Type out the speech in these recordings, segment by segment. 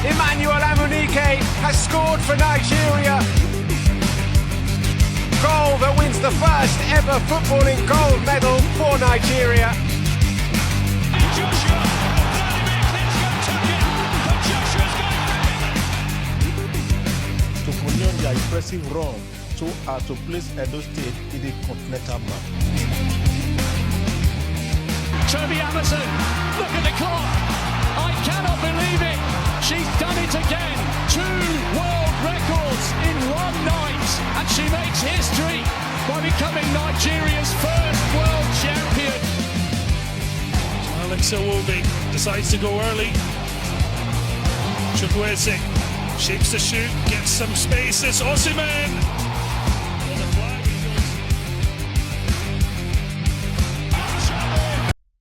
Emmanuel Amunike has scored for Nigeria. Goal that wins the first ever footballing gold medal for Nigeria. Joshua, Vladimir Klitschko took it, but Joshua's got it. To continue their impressive run to place Edo State in the continental map. Toby Amazon, look at the clock. I cannot believe it. She's done it again. 2 world records in one night. And she makes history by becoming Nigeria's first world champion. Alex Iwobi decides to go early. Chukwueze shapes the shoot, gets some space. It's Osimhen.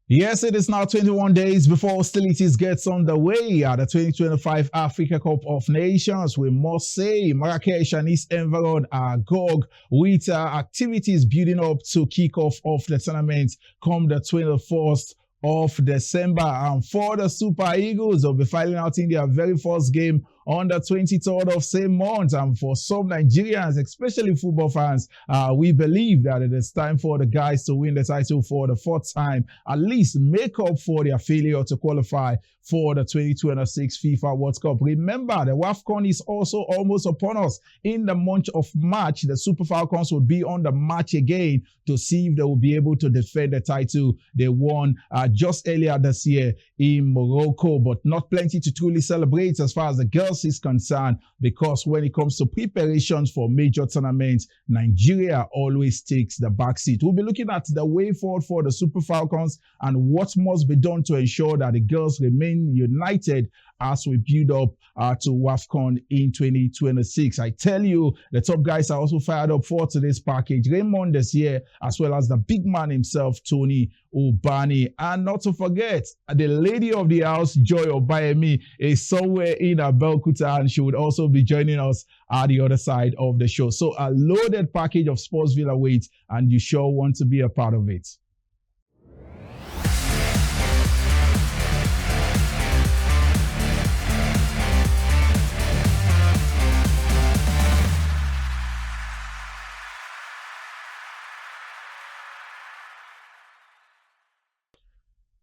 Yes, it is now 21 days before hostilities gets underway at the 2025 Africa Cup of Nations. We must say Marrakesh and its environ are agog with activities building up to kick off of the tournament come the 21st of December. And for the Super Eagles, they'll be filing out in their very first game on the 23rd of same month. And for some Nigerians, especially football fans, we believe that it is time for the guys to win the title for the 4th time, at least make up for their failure to qualify for the 2026 FIFA World Cup. Remember, the WAFCON is also almost upon us. In the month of March, the Super Falcons will be on the march again to see if they will be able to defend the title they won just earlier this year in Morocco. But not plenty to truly celebrate as far as the girls is concerned, because when it comes to preparations for major tournaments, Nigeria always takes the backseat. We'll be looking at the way forward for the Super Falcons and what must be done to ensure that the girls remain united as we build up to WAFCON in 2026. I tell you, the top guys are also fired up for today's package. Raymond is here, as well as the big man himself, Tony Obani. And not to forget, the lady of the house, Joy Obayemi, is somewhere in Abeokuta, and she would also be joining us at the other side of the show. So a loaded package of Sportsville awaits, and you sure want to be a part of it.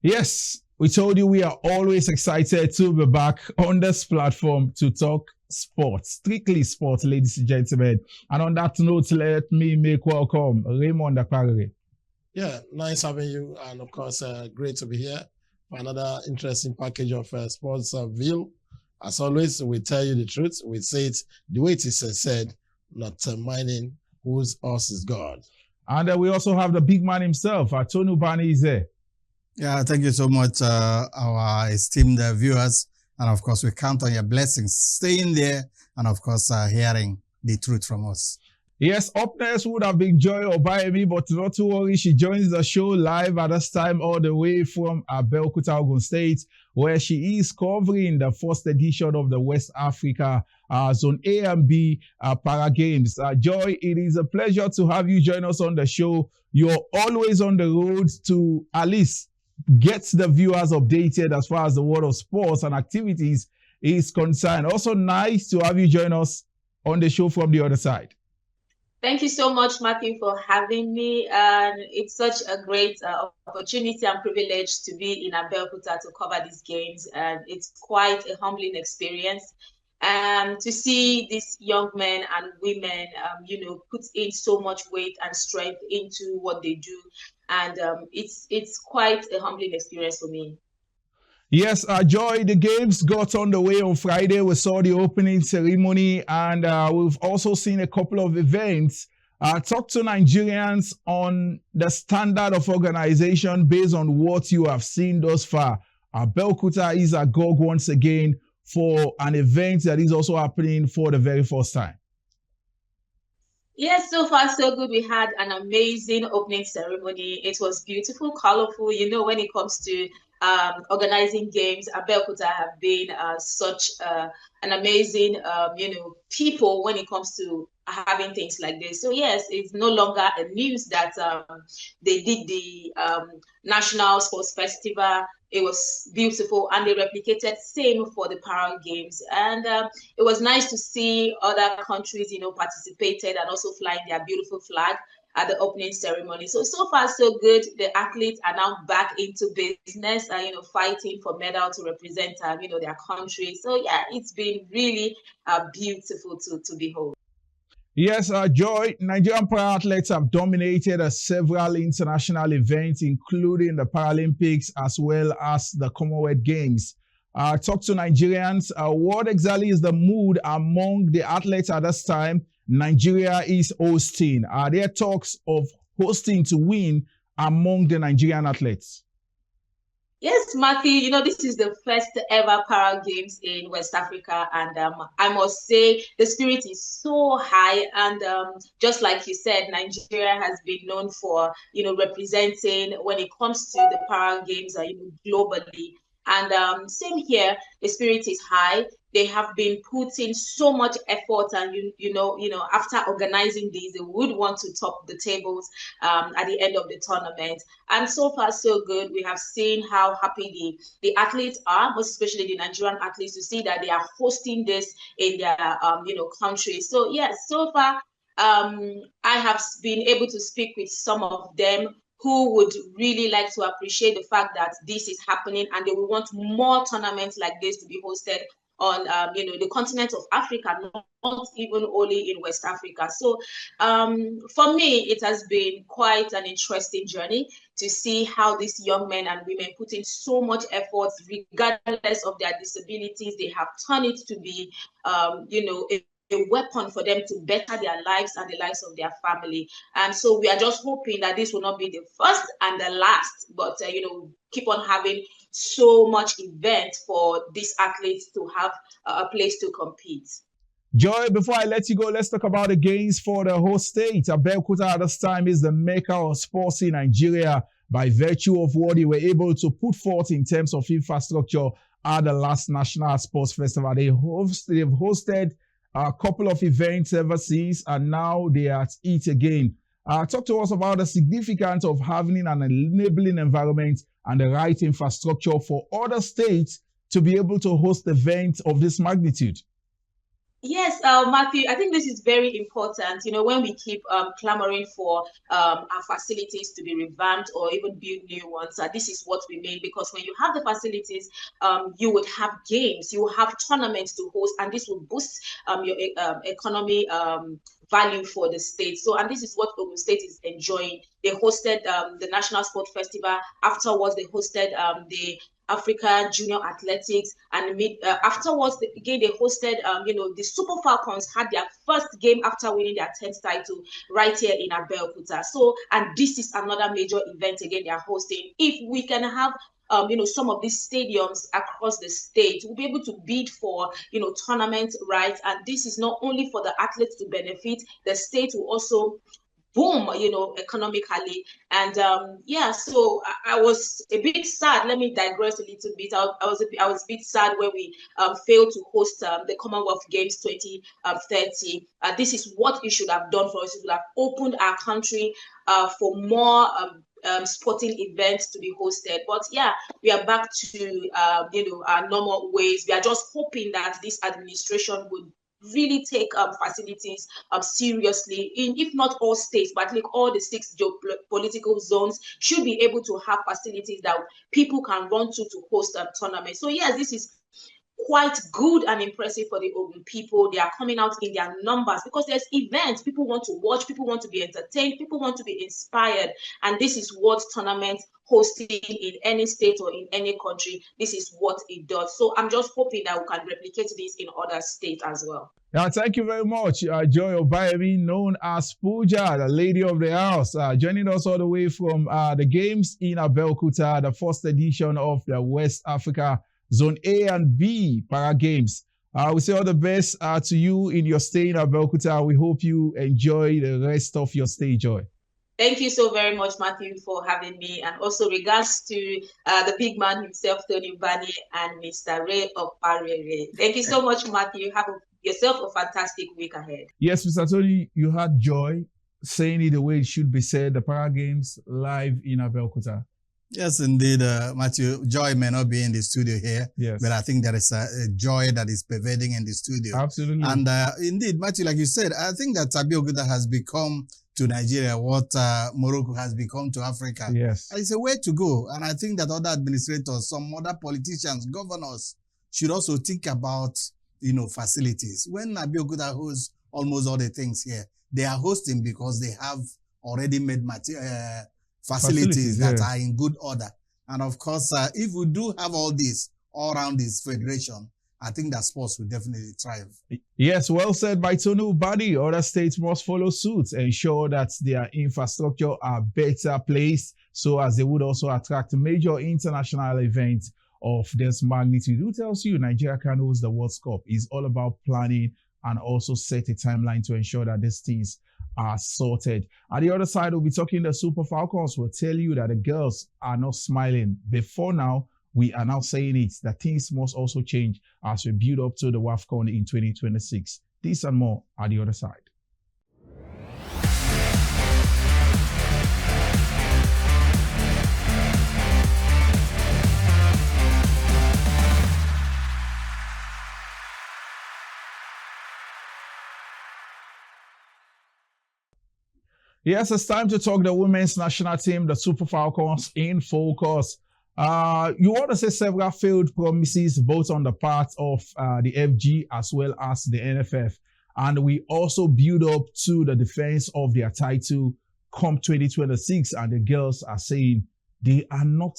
Yes, we told you we are always excited to be back on this platform to talk sports, strictly sports, ladies and gentlemen. And on that note, let me make welcome Raymond Akpagere. Yeah, nice having you. And of course, great to be here for another interesting package of Sportsville. As always, we tell you the truth. We say it the way it is said, not minding whose horse is God. And we also have the big man himself, Tony Obani is there. Yeah, thank you so much, our esteemed viewers. And of course, we count on your blessings, staying there, and of course, hearing the truth from us. Yes, up next would have been Joy Obayemi, but not to worry, she joins the show live at this time all the way from Abeokuta, Ogun State, where she is covering the first edition of the West Africa Zone A and B Para Games. Joy, it is a pleasure to have you join us on the show. You're always on the road to at least get the viewers updated as far as the world of sports and activities is concerned. Also nice to have you join us on the show from the other side. Thank you so much, Matthew, for having me. And it's such a great opportunity and privilege to be in Abeokuta to cover these games. And it's quite a humbling experience. To see these young men and women, put in so much weight and strength into what they do. And it's quite a humbling experience for me. Yes, Joy, the games got underway on Friday. We saw the opening ceremony, and we've also seen a couple of events. Talk to Nigerians on the standard of organization based on what you have seen thus far. Abeokuta is agog once again for an event that is also happening for the very first time. Yes, so far so good. We had an amazing opening ceremony. It was beautiful, colorful. When it comes to organizing games, Abeokuta have been such an amazing, people when it comes to having things like this. So yes, it's no longer a news that they did the National Sports Festival. It was beautiful, and they replicated same for the Para Games. And it was nice to see other countries, participated and also flying their beautiful flag at the opening ceremony. So far so good. The athletes are now back into business, fighting for medal to represent, their country. So yeah, it's been really beautiful to behold. Yes, Joy, Nigerian para-athletes have dominated several international events, including the Paralympics as well as the Commonwealth Games. Talk to Nigerians. What exactly is the mood among the athletes at this time Nigeria is hosting? Are there talks of hosting to win among the Nigerian athletes? Yes, Matthew, this is the first ever Para Games in West Africa, and I must say the spirit is so high. And just like you said, Nigeria has been known for, representing when it comes to the Para Games, globally. And same here, the spirit is high. They have been putting so much effort, and after organizing these, they would want to top the tables at the end of the tournament. And so far, so good. We have seen how happy the athletes are, most especially the Nigerian athletes, to see that they are hosting this in their country. So yes, so far, I have been able to speak with some of them who would really like to appreciate the fact that this is happening, and they will want more tournaments like this to be hosted on the continent of Africa, not even only in West Africa. So for me, it has been quite an interesting journey to see how these young men and women put in so much effort, regardless of their disabilities. They have turned it to be a weapon for them to better their lives and the lives of their family. And so we are just hoping that this will not be the first and the last, but keep on having so much event for these athletes to have a place to compete. Joy, before I let you go, let's talk about the games for the host state. Abeokuta at this time is the mecca of sports in Nigeria by virtue of what they were able to put forth in terms of infrastructure at the last National Sports Festival. They've hosted a couple of events ever since, and now they are at it again. Talk to us about the significance of having an enabling environment and the right infrastructure for other states to be able to host events of this magnitude. Yes, Matthew, I think this is very important. When we keep clamoring for our facilities to be revamped or even build new ones, this is what we mean. Because when you have the facilities, you would have games, you will have tournaments to host, and this will boost your economy value for the state. So, and this is what Ogun State is enjoying. They hosted the National Sport Festival. Afterwards, they hosted the Africa Junior Athletics, and afterwards again they hosted the Super Falcons had their first game after winning their 10th title right here in Abeokuta. So, and this is another major event again they are hosting. If we can have some of these stadiums across the state, we'll be able to bid for tournament rights, and this is not only for the athletes to benefit, the state will also boom, economically. And so I was a bit sad. Let me digress a little bit. I was a bit sad when we failed to host the Commonwealth Games 2030. This is what it should have done for us. It would have opened our country for more sporting events to be hosted. But yeah, we are back to our normal ways. We are just hoping that this administration would really take facilities seriously, if not all states, but like all the 6 geopolitical zones should be able to have facilities that people can run to host tournaments. So yes, this is quite good and impressive for the Ogun people. They are coming out in their numbers because there's events. People want to watch, people want to be entertained, people want to be inspired. And this is what tournaments hosting in any state or in any country, this is what it does. So I'm just hoping that we can replicate this in other states as well. Yeah, thank you very much, Joy Obayemi, known as Pooja, the lady of the house, joining us all the way from the games in Abeokuta, the first edition of the West Africa Zone A and B Para Games. We say all the best to you in your stay in Abeokuta. We hope you enjoy the rest of your stay, Joy. Thank you so very much, Matthew, for having me. And also regards to the big man himself, Tony Bani, and Mr. Ray of Parere. Thank you so much, Matthew. Have a yourself a fantastic week ahead. Yes, Mr. Tony, you had joy saying it the way it should be said. The Para Games live in Abeokuta. Yes, indeed, Matthew. Joy may not be in the studio here, Yes. but I think there is a joy that is pervading in the studio. Absolutely. And indeed, Matthew, like you said, I think that Abeokuta has become to Nigeria what Morocco has become to Africa. Yes. It's a way to go. And I think that other administrators, some other politicians, governors should also think about, facilities. When Abeokuta hosts almost all the things here, they are hosting because they have already made facilities that are in good order. And of course, if we do have all this all around this federation, I think that sports will definitely thrive. Yes, well said by Tony Ubadi. Other states must follow suit, ensure that their infrastructure are better placed so as they would also attract major international events of this magnitude. Who tells you Nigeria can host the World Cup? It's all about planning and also set a timeline to ensure that these things are sorted. At the other side, we'll be talking the Super Falcons. Will tell you that the girls are not smiling. Before now, we are now saying it, that things must also change as we build up to the WAFCON in 2026. This and more at the other side. Yes, it's time to talk the women's national team, the Super Falcons in focus. You want to say several failed promises, both on the part of the FG as well as the NFF. And we also build up to the defense of their title come 2026. And the girls are saying they are not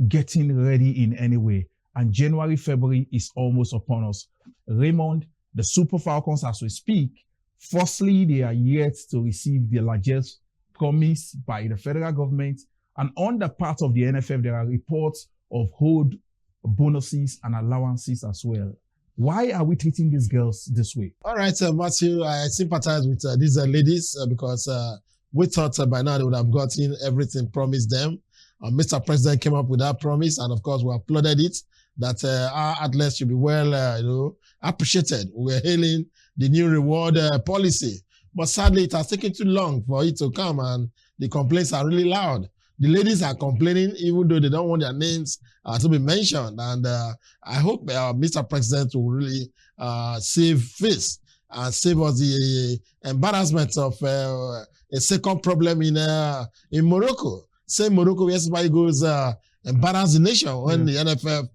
getting ready in any way. And January, February is almost upon us. Raymond, the Super Falcons as we speak, firstly, they are yet to receive the largest promise by the federal government. And on the part of the NFF, there are reports of hold bonuses and allowances as well. Why are we treating these girls this way? All right, Matthew, I sympathize with these ladies because we thought by now they would have gotten everything promised them. Mr. President came up with that promise, and of course, we applauded it, that our athletes should be well appreciated. We're hailing the new reward policy. But sadly, it has taken too long for it to come, and the complaints are really loud. The ladies are complaining, even though they don't want their names to be mentioned. And I hope Mr. President will really save face and save us the embarrassment of a second problem in Morocco. Say Morocco, where somebody goes embarrass the nation when the NFF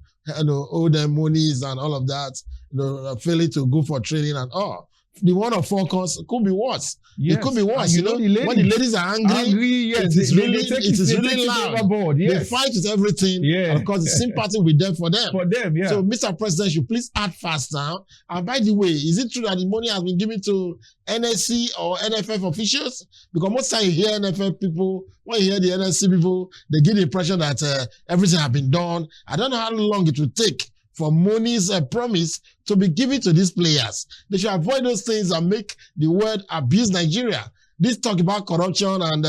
owe them monies and all of that, failing to go for training and all. The one of Falcons could be worse. Yes. It could be worse. You know, when the ladies are angry, yes, it is really loud. Yes. They fight with everything. Yeah. And of course, the sympathy with them for them. For them, yeah. So, Mr. President, should please act fast now. And by the way, is it true that the money has been given to NSC or NFF officials? Because most time you hear NFF people, when you hear the NSC people, they give the impression that everything has been done. I don't know how long it will take for money's promise to be given to these players. They should avoid those things and make the word abuse Nigeria. This talk about corruption and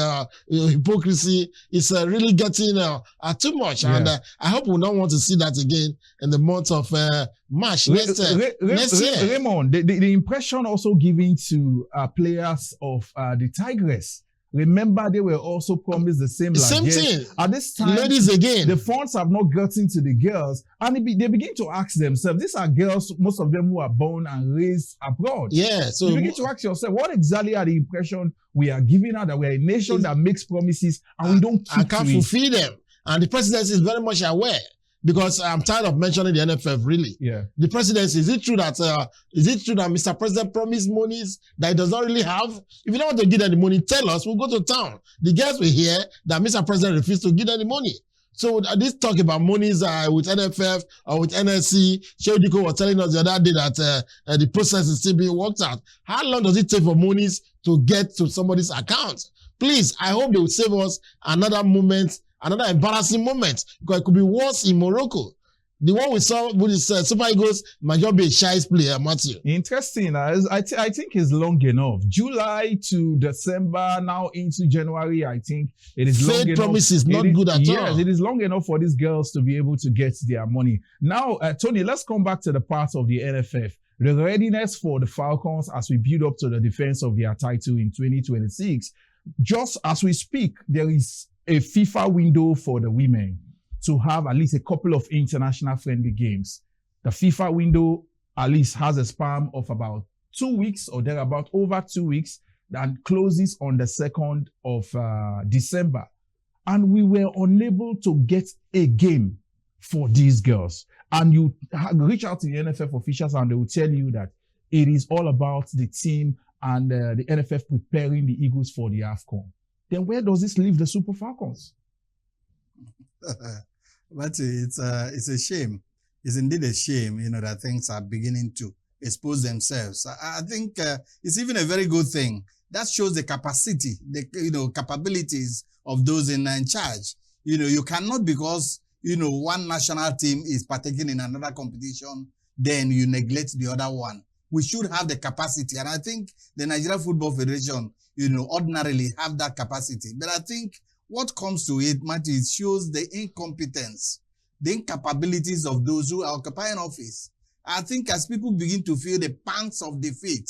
hypocrisy is really getting too much. Yeah. And I hope we don't want to see that again in the month of March next year. Raymond, the impression also given to players of the Tigress. Remember, they were also promised the same thing. At this time, ladies again, the funds have not gotten to the girls, and they begin to ask themselves, these are girls, most of them who are born and raised abroad. Yeah, so you begin to ask yourself, what exactly are the impression we are giving out that we're a nation that makes promises and we don't keep can't fulfill them? And the presidency is very much aware. Because I'm tired of mentioning the NFF, really. Yeah. The presidency, is it true that Mr. President promised monies that he does not really have? If you don't want to give them the money, tell us, we'll go to town. The girls will hear that Mr. President refused to give them the money. So this talk about monies with NFF or with NSC, Sheodiko was telling us the other day that the process is still being worked out. How long does it take for monies to get to somebody's account? Please, I hope they will save us another moment, another embarrassing moment, because it could be worse in Morocco. The one we saw with his Super Eagles might just be a shy player, Matthew. Interesting. I think it's long enough. July to December, now into January, I think it is long enough. Promise is not good at all. Yes, it is long enough for these girls to be able to get their money. Now, Tony, let's come back to the part of the NFF. The readiness for the Falcons as we build up to the defense of their title in 2026. Just as we speak, there is a FIFA window for the women to have at least a couple of international friendly games. The FIFA window at least has a span of about 2 weeks or thereabout, over 2 weeks, and closes on the 2nd of December. And we were unable to get a game for these girls. And you reach out to the NFF officials and they will tell you that it is all about the team and the NFF preparing the Eagles for the AFCON. Then where does this leave the Super Falcons? But it's a shame. It's indeed a shame, that things are beginning to expose themselves. I think it's even a very good thing. That shows the capacity, the capabilities of those in charge. You cannot, because, one national team is partaking in another competition, then you neglect the other one. We should have the capacity. And I think the Nigeria Football Federation, ordinarily have that capacity. But I think what comes to it, Matthew, it shows the incompetence, the incapabilities of those who are occupying office. I think as people begin to feel the pangs of defeat,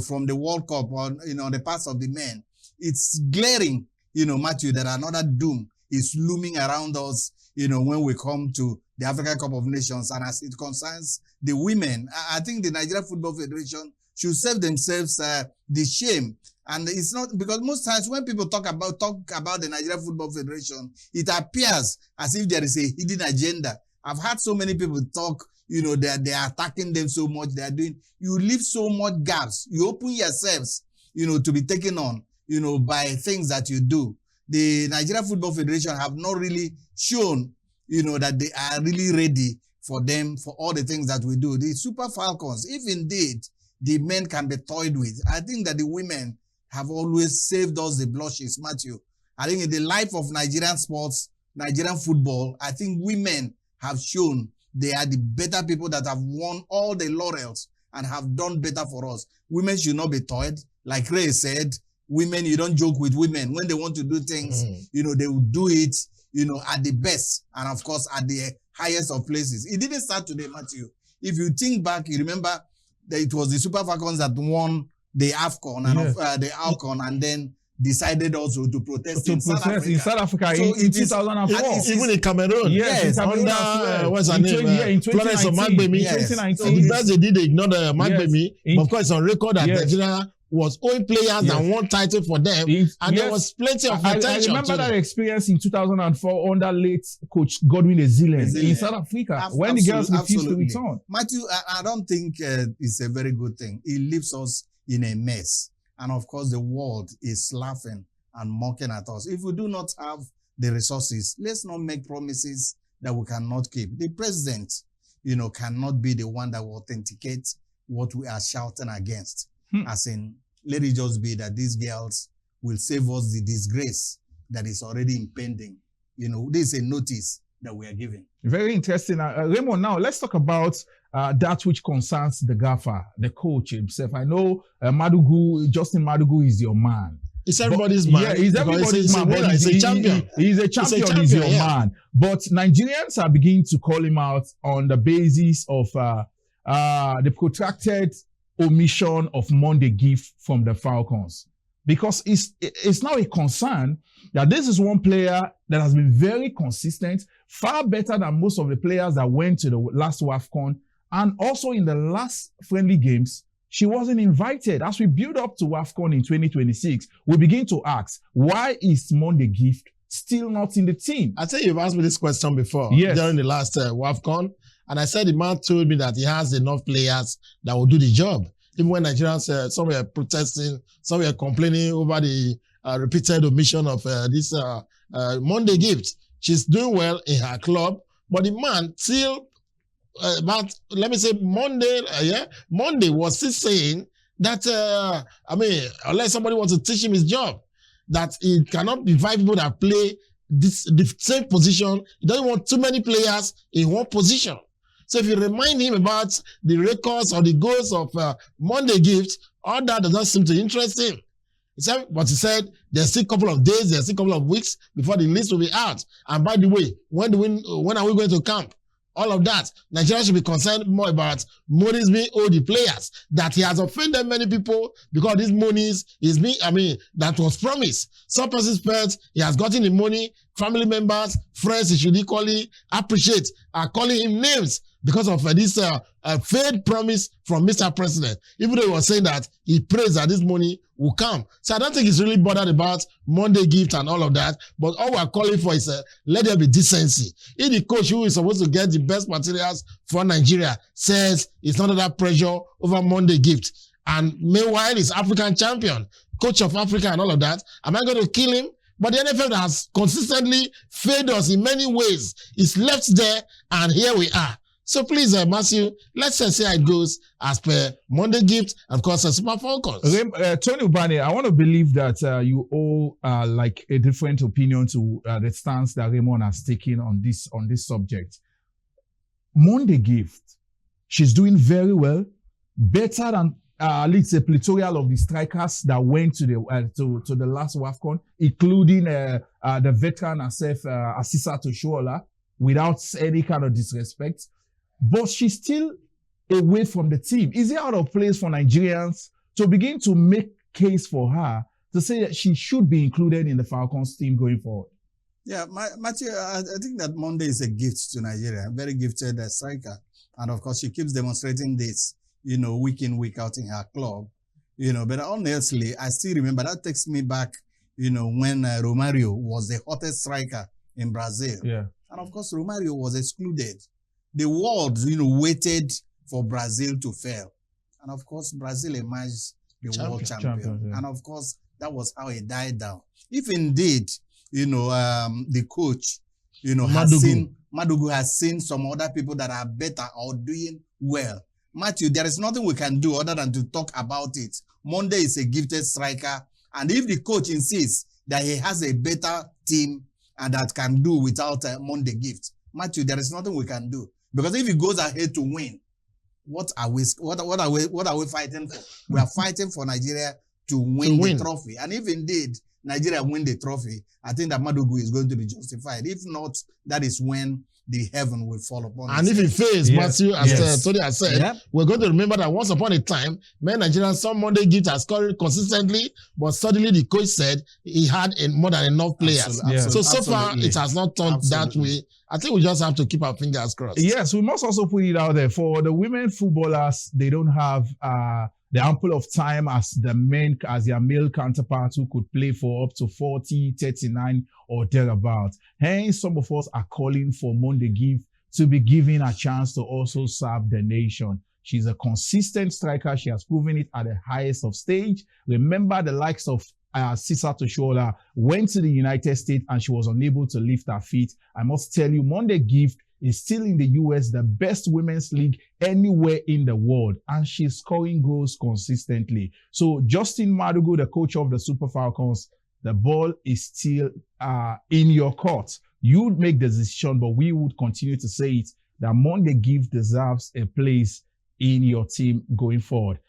from the World Cup or, the past of the men, it's glaring, Matthew, that another doom is looming around us, when we come to the African Cup of Nations. And as it concerns the women, I think the Nigeria Football Federation should save themselves the shame. And it's not, because most times when people talk about the Nigeria Football Federation, it appears as if there is a hidden agenda. I've heard so many people talk, they are attacking them so much, you leave so much gaps. You open yourselves, to be taken on, by things that you do. The Nigeria Football Federation have not really shown, that they are really ready for all the things that we do. The Super Falcons, if indeed the men can be toyed with, I think that the women have always saved us the blushes, Matthew. I think in the life of Nigerian sports, Nigerian football, I think women have shown they are the better people that have won all the laurels and have done better for us. Women should not be toyed. Like Ray said, women, you don't joke with women. When they want to do things, they will do it, at the best and, of course, at the highest of places. It didn't start today, Matthew. If you think back, you remember that it was the Super Falcons that won the AFCON and the AFCON, and then decided also to protest in South Africa. So in 2004. Even in Cameroon. Yes, under, what's her name? Florence Omagbemi. Yes. So the best they did, they ignored Omagbemi. Of course, on record that Nigeria was owing players that won title for them, and there was plenty of attention. I remember that experience in 2004 under late coach Godwin Ezile in South Africa when the girls refused to return. Matthew, I don't think it's a very good thing. It leaves us in a mess. And of course, the world is laughing and mocking at us. If we do not have the resources, let's not make promises that we cannot keep. The president, cannot be the one that will authenticate what we are shouting against. As in, let it just be that these girls will save us the disgrace that is already impending. This is a notice that we are giving. Very interesting. Raymond, now let's talk about that which concerns the gaffer, the coach himself. I know Justin Madugu is your man. It's everybody's man. Yeah, he's everybody's man. He's a champion. He's a champion. He's your man. But Nigerians are beginning to call him out on the basis of the protracted omission of Monday gift from the Falcons. Because it's now a concern that this is one player that has been very consistent, far better than most of the players that went to the last WAFCON. And also in the last friendly games, she wasn't invited. As we build up to WAFCON in 2026, we begin to ask, why is Monday Gift still not in the team? I think you've asked me this question before during the last WAFCON. And I said the man told me that he has enough players that will do the job. Even when Nigerians, some were protesting, some were complaining over the repeated omission of this Monday Gift. She's doing well in her club, but the man still, let me say Monday was still saying that, unless somebody wants to teach him his job, that he cannot invite people that play the same position. He doesn't want too many players in one position. So if you remind him about the records or the goals of Monday Gift, all that does not seem to interest him. But he said there's still a couple of days, there's still a couple of weeks before the list will be out. And by the way, when are we going to camp? All of that. Nigeria should be concerned more about monies being owed the players, that he has offended many people because these monies that was promised. Some persons felt he has gotten the money, family members, friends he should equally appreciate, are calling him names because of this failed promise from Mr. President, even though he was saying that he prays that this money will come. So I don't think he's really bothered about Monday Gift and all of that, but all we're calling for is let there be decency. If the coach who is supposed to get the best materials for Nigeria says it's not under pressure over Monday Gift, and meanwhile he's African champion, coach of Africa and all of that, am I going to kill him? But the NFL has consistently failed us in many ways. It's left there, and here we are. So please, Matthew, let's see how it goes as per Monday Gift and, of course, Super Falcons. Tony Ubane, I want to believe that you all like a different opinion to the stance that Raymond has taken on this subject. Monday Gift, she's doing very well, better than at least a plethora of the strikers that went to the last WAFCON, including the veteran herself, Asisa Toshuola, without any kind of disrespect. But she's still away from the team. Is it out of place for Nigerians to begin to make case for her to say that she should be included in the Falcons team going forward? Yeah, Matthew, I think that Monday is a gift to Nigeria, a very gifted striker. And of course, she keeps demonstrating this, week in, week out in her club. But honestly, I still remember, that takes me back, when Romario was the hottest striker in Brazil. Yeah. And of course, Romario was excluded. The world, waited for Brazil to fail. And of course, Brazil emerged the world champion. Yeah. And of course, that was how it died down. If indeed, the coach, Madugu has seen some other people that are better or doing well. Matthew, there is nothing we can do other than to talk about it. Monday is a gifted striker. And if the coach insists that he has a better team and that can do without Monday Gift, Matthew, there is nothing we can do. Because if he goes ahead to win, what are we fighting for? We are fighting for Nigeria to win the trophy. And if indeed Nigeria win the trophy, I think that Madugu is going to be justified. If not, that is when the heaven will fall upon us. And if it fails, Matthew, as Tony has said, we're going to remember that once upon a time, many Nigerians saw Monday Gift has scored consistently, but suddenly the coach said he had more than enough players. So far, it has not turned that way. I think we just have to keep our fingers crossed. Yes, we must also put it out there. For the women footballers, they don't have the ample of time as their male counterparts who could play for up to 40, 39 or thereabouts. Hence, some of us are calling for Monday Gift to be given a chance to also serve the nation. She's a consistent striker. She has proven it at the highest of stage. Remember, the likes of Asisa Toshuola went to the United States and she was unable to lift her feet. I must tell you, Monday Gift is still in the US, the best women's league anywhere in the world, and she's scoring goals consistently. So Justin Madugu, the coach of the Super Falcons, the ball is still in your court. You would make the decision, but we would continue to say it, that Monday Gift deserves a place in your team going forward.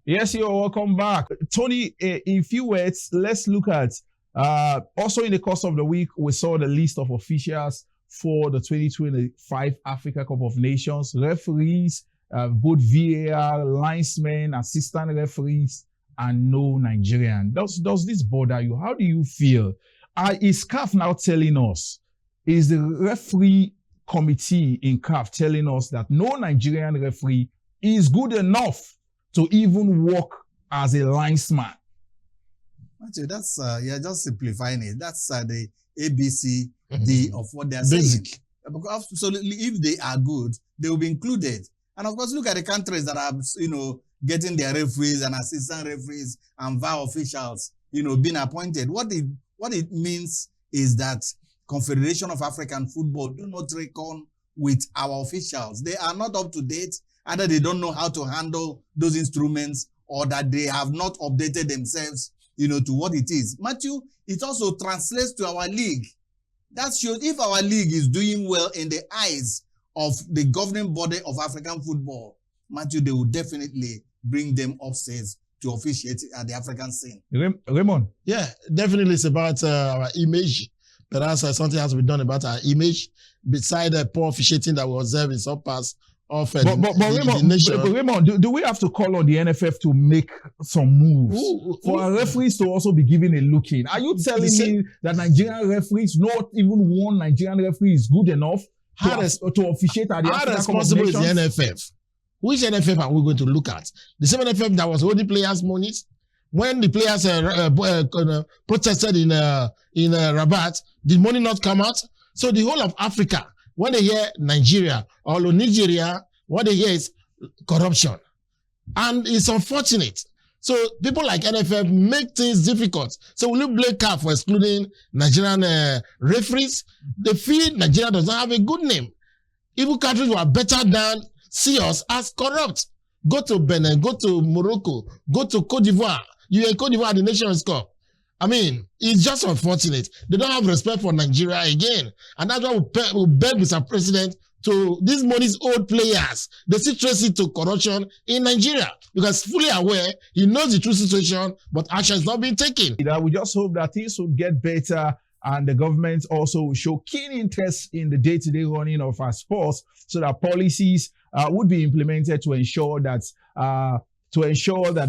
Yes, you're welcome back. Tony, in few words, let's look at, also in the course of the week, we saw the list of officials for the 2025 Africa Cup of Nations, referees, both VAR, linesmen, assistant referees, and no Nigerian. Does this bother you? How do you feel? Is CAF now telling us, is the referee committee in CAF telling us that no Nigerian referee is good enough to even work as a linesman? Matthew, that's you're just simplifying it. That's the ABCD of what they're saying. Because absolutely, if they are good, they will be included. And of course, look at the countries that are, getting their referees and assistant referees and VAR officials, being appointed. What What it means is that Confederation of African Football do not reckon with our officials. They are not up to date. Either they don't know how to handle those instruments or that they have not updated themselves, to what it is. Matthew, it also translates to our league. That shows if our league is doing well in the eyes of the governing body of African football, Matthew, they will definitely bring them upstairs to officiate at the African scene. Raymond? Yeah, definitely it's about our image. Perhaps something has to be done about our image beside the poor officiating that we observe in some parts of the nation. But Raymond, do we have to call on the NFF to make some moves for our referees to also be given a look in? Are you telling me that Nigerian referees, not even one Nigerian referee is good enough to officiate at the How responsible is the NFF? Which NFF are we going to look at? The same NFF that was holding players' monies? When the players protested in Rabat, did money not come out? So the whole of Africa, when they hear Nigeria or Nigeria, what they hear is corruption. And it's unfortunate. So people like NFF make things difficult. So will you blame CAF for excluding Nigerian referees? They feel Nigeria does not have a good name. Even countries who are better than see us as corrupt. Go to Benin, go to Morocco, go to Cote d'Ivoire. You in Cote d'Ivoire at the Nations Cup. I mean, it's just unfortunate. They don't have respect for Nigeria again. And that's why we beg Mr. President to these money's old players. They still trace it to corruption in Nigeria because fully aware, he knows the true situation, but action is not being taken. We just hope that things will get better and the government also will show keen interest in the day-to-day running of our sports so that policies would be implemented to ensure that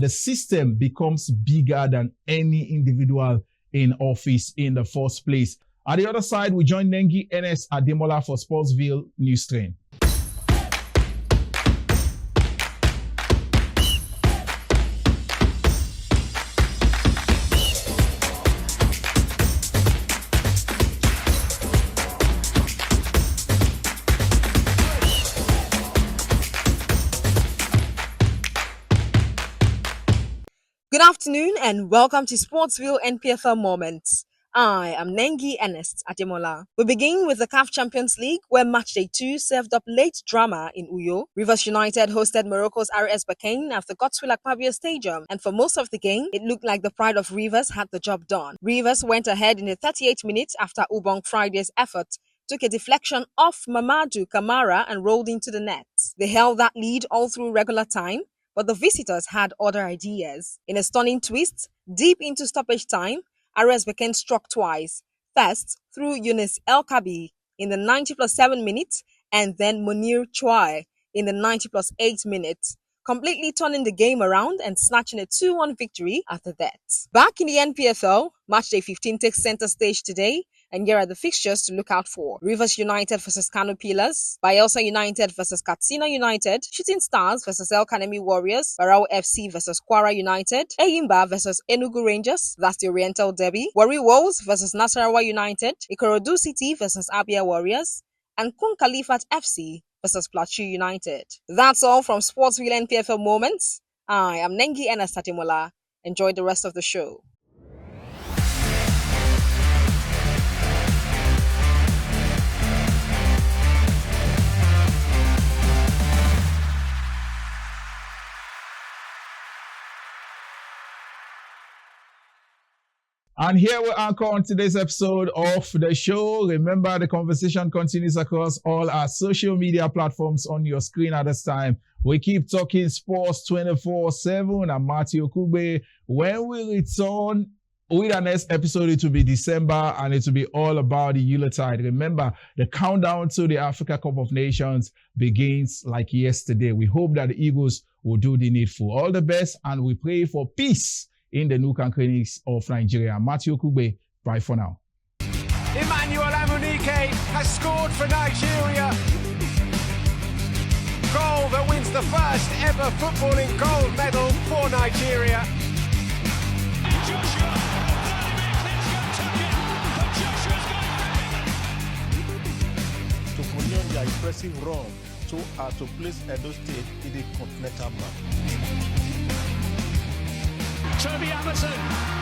the system becomes bigger than any individual in office in the first place. At the other side, we join Nengi Ernest Ademola for Sportsville News Train. Good afternoon and welcome to Sportsville NPFL Moments. I am Nengi Ernest Ademola. We begin with the CAF Champions League where Matchday 2 served up late drama in Uyo. Rivers United hosted Morocco's RS Berkane at the Godswill Akpabio Stadium, and for most of the game, it looked like the pride of Rivers had the job done. Rivers went ahead in the 38th minute after Ubong Friday's effort took a deflection off Mamadou Kamara and rolled into the net. They held that lead all through regular time, but the visitors had other ideas. In a stunning twist, deep into stoppage time, RS Berkane struck twice, first through Yunus El Kabi in the 90+7 minutes and then Munir Chouai in the 90+8 minutes, completely turning the game around and snatching a 2-1 victory after that. Back in the NPFL, Matchday 15 takes center stage today, and here are the fixtures to look out for. Rivers United vs Kano Pillars, Bayelsa United vs Katsina United, Shooting Stars vs El Kanemi Warriors, Barao FC vs Kwara United, Eyimba vs Enugu Rangers, that's the Oriental Derby, Warri Wolves vs Nasarawa United, Ikorodu City vs Abia Warriors, and Kun Khalifat FC vs Plateau United. That's all from Sportsville NPFL Moments. I am Nengi Ernest Ademola. Enjoy the rest of the show. And here we anchor on today's episode of the show. Remember, the conversation continues across all our social media platforms on your screen at this time. We keep talking sports 24/7. I'm Matthew Kugbe. When we return with our next episode, it will be December and it will be all about the Yuletide. Remember, the countdown to the Africa Cup of Nations begins like yesterday. We hope that the Eagles will do the needful. All the best, and we pray for peace in the nook and crannies of Nigeria. Matthew Kugbe, bye for now. Emmanuel Amunike has scored for Nigeria. Goal that wins the first ever footballing gold medal for Nigeria. Joshua, to continue their impressive run to place Edo State in the continental map. Toby Amazon.